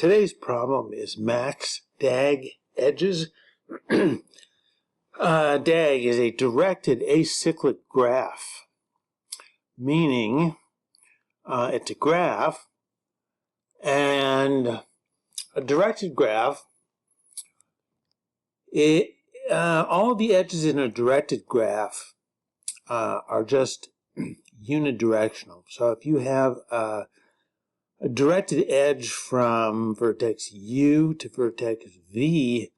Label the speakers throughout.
Speaker 1: Today's problem is max DAG edges. DAG is a directed acyclic graph, meaning it's a graph, and a directed graph, all the edges in a directed graph are just unidirectional. So if you have a directed edge from vertex U to vertex V,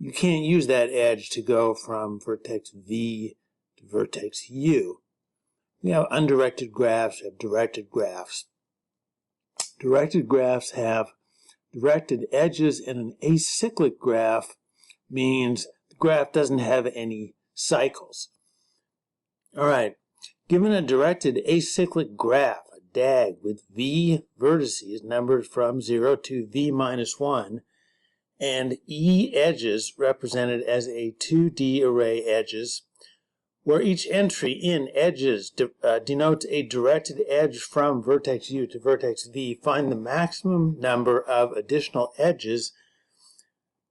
Speaker 1: you can't use that edge to go from vertex V to vertex U. You have undirected graphs, you have directed graphs. Directed graphs have directed edges, and an acyclic graph means the graph doesn't have any cycles. All right, given a directed acyclic graph, a DAG, with V vertices numbered from 0 to V minus 1, and E edges represented as a 2D array edges, where each entry in edges denotes a directed edge from vertex U to vertex V, find the maximum number of additional edges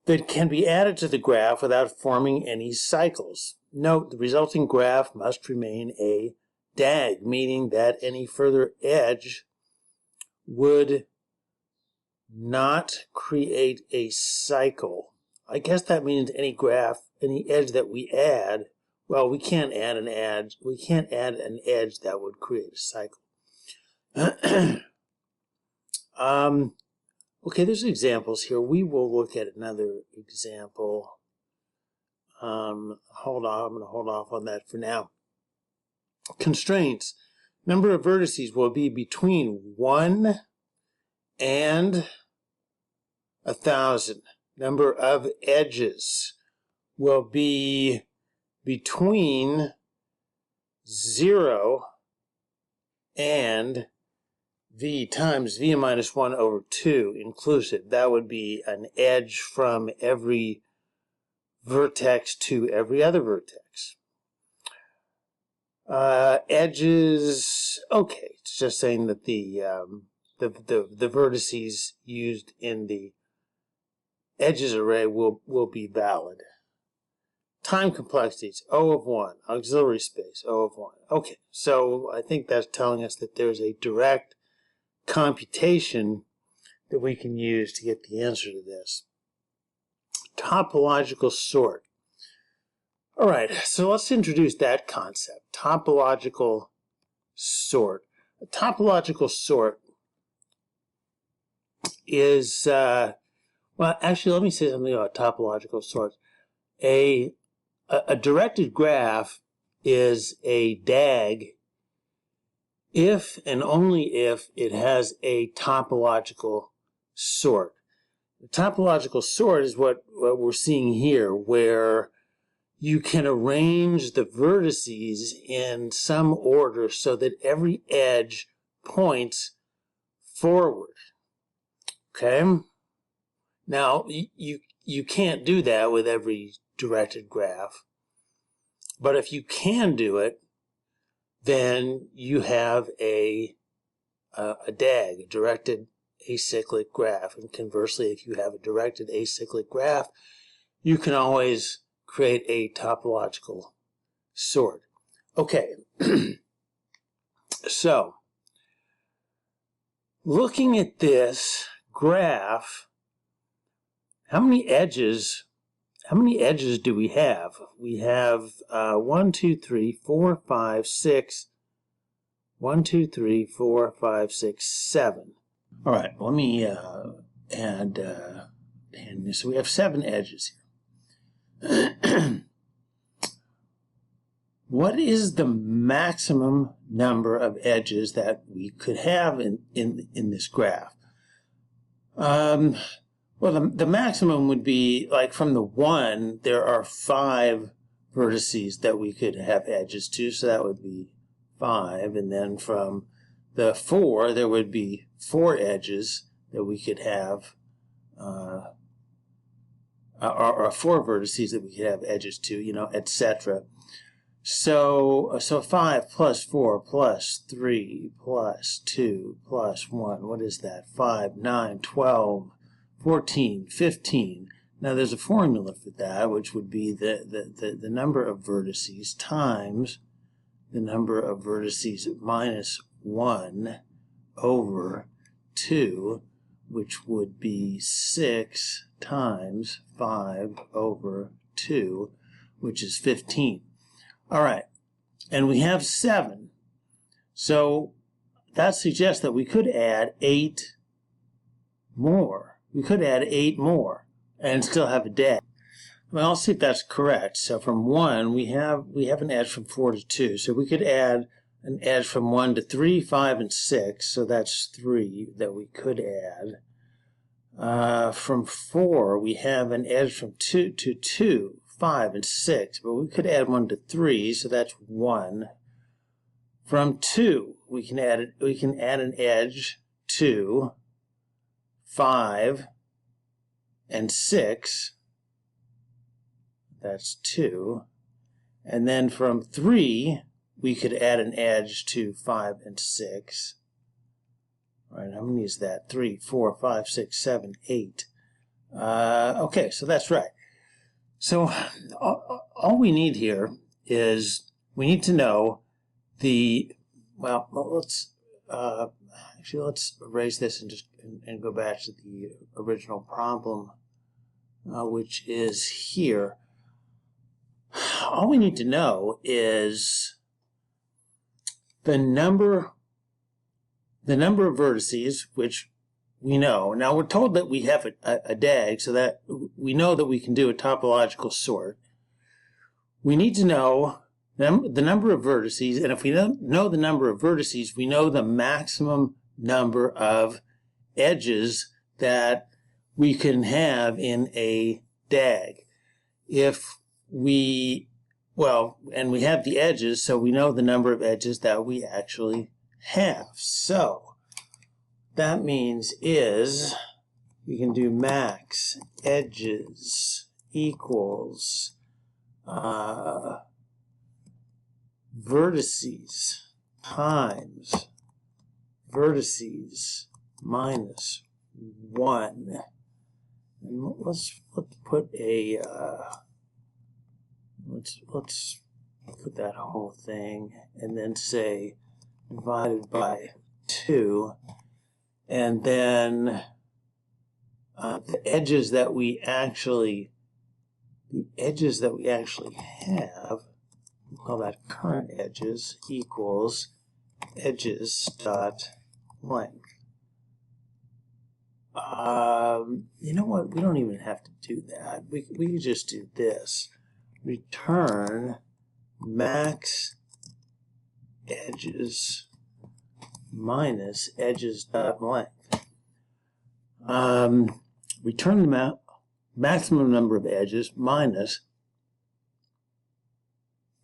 Speaker 1: that can be added to the graph without forming any cycles. Note, the resulting graph must remain a DAG, meaning that any further edge would not create a cycle. I guess that means any edge that we add, well, we can't add an edge that would create a cycle. Okay, there's examples here. We will look at another example. Hold on, I'm going to hold off on that for now. Constraints. Number of vertices will be between 1 and 1,000. Number of edges will be between 0 and V times V minus 1 over 2 inclusive. That would be an edge from every vertex to every other vertex. Edges, okay, it's just saying that the vertices used in the edges array will be valid. Time complexities, O of 1. Auxiliary space, O of 1. Okay, so I think that's telling us that there's a direct computation that we can use to get the answer to this. Topological sort. All right, so let's introduce that concept. Topological sort. A topological sort is, well, actually, let me say something about topological sorts. A directed graph is a DAG if and only if it has a topological sort. The topological sort is what we're seeing here, where you can arrange the vertices in some order so that every edge points forward. Okay? Now, you can't do that with every directed graph, but if you can do it, then you have a DAG, a directed acyclic graph. And conversely, if you have a directed acyclic graph, you can always create a topological sort. Okay, so looking at this graph, how many edges do we have? We have 1, 2, 3, 4, 5, 6. 1, 2, 3, 4, 5, 6, 7. All right, let me add 10. So we have 7 edges here. What is the maximum number of edges that we could have in this graph? Well, the maximum would be, like, from the 1, there are 5 vertices that we could have edges to, so that would be 5. And then from the 4, there would be 4 edges that we could have, or 4 vertices that we could have edges to, you know, etc. So 5 plus 4 plus 3 plus 2 plus 1, what is that? 5, 9, 12, 14, 15. Now there's a formula for that, which would be the number of vertices times the number of vertices minus 1 over 2, which would be 6 times 5 over 2, which is 15. All right, and we have 7. So that suggests that we could add 8 more. We could add 8 more and still have a DAG. Well, I'll see if that's correct. So from 1, we have an edge from 4 to 2. So we could add an edge from 1 to 3, 5, and 6. So that's 3 that we could add. From 4, we have an edge from 2 to 2, 5, and 6. But we could add 1 to 3, so that's 1. From 2, we can add an edge to 5 and 6. That's 2. And then from 3, we could add an edge to 5 and 6. All right, how many is that? 3, 4, 5, 6, 7, 8. Okay, so that's right. So all we need here is we need to know well, let's erase this and go back to the original problem, which is here. All we need to know is the number of vertices, which we know. Now we're told that we have a DAG, so that we know that we can do a topological sort. We need to know the number of vertices, and if we know the number of vertices, we know the maximum number of edges that we can have in a DAG. And we have the edges, so we know the number of edges that we actually have. So that means is we can do max edges equals vertices times vertices minus 1. And let's put a let's put that whole thing and then say divided by 2, and then the edges that we actually have, we'll call that current edges, equals edges dot length. You know what? We don't even have to do that. We can just do this. Return max edges minus edges dot length. Return the maximum number of edges minus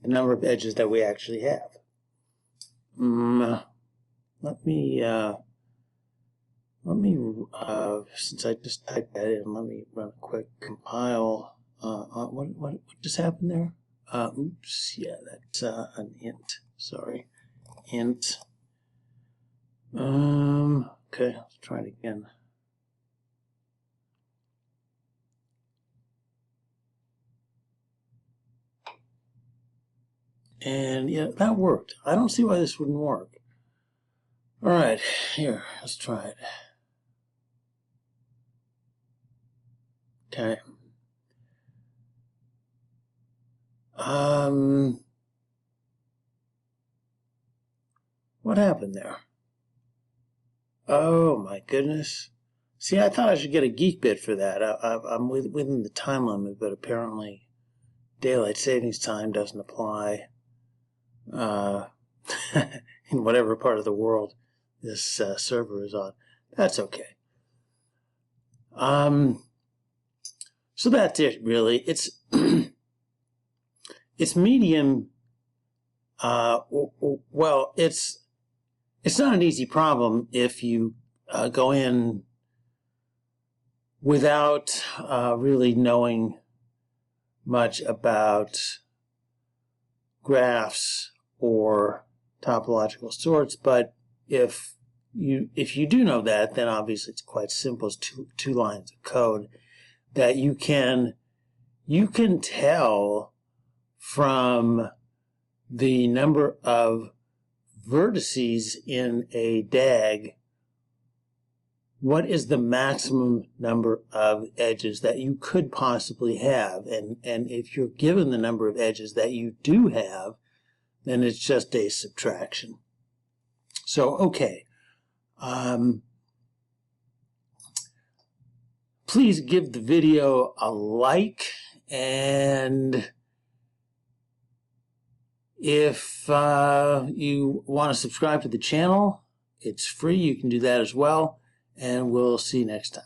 Speaker 1: the number of edges that we actually have. Let me since I just typed that in, let me run a quick compile. What just happened there? Oops, yeah, that's an int. Sorry, int. Okay, let's try it again. And yeah, that worked. I don't see why this wouldn't work. All right, here, let's try it. Okay. What happened there? Oh my goodness. See, I thought I should get a geek bit for that. I'm within the time limit, but apparently daylight savings time doesn't apply in whatever part of the world this server is on. That's okay. So that's it, really. It's it's medium. Well, it's not an easy problem if you go in without really knowing much about graphs or topological sorts. But if if you do know that, then obviously it's quite simple. It's two lines of code that you can tell from the number of vertices in a DAG what is the maximum number of edges that you could possibly have. And if you're given the number of edges that you do have, then it's just a subtraction. So, okay. Please give the video a like, and if you want to subscribe to the channel, it's free. You can do that as well, and we'll see you next time.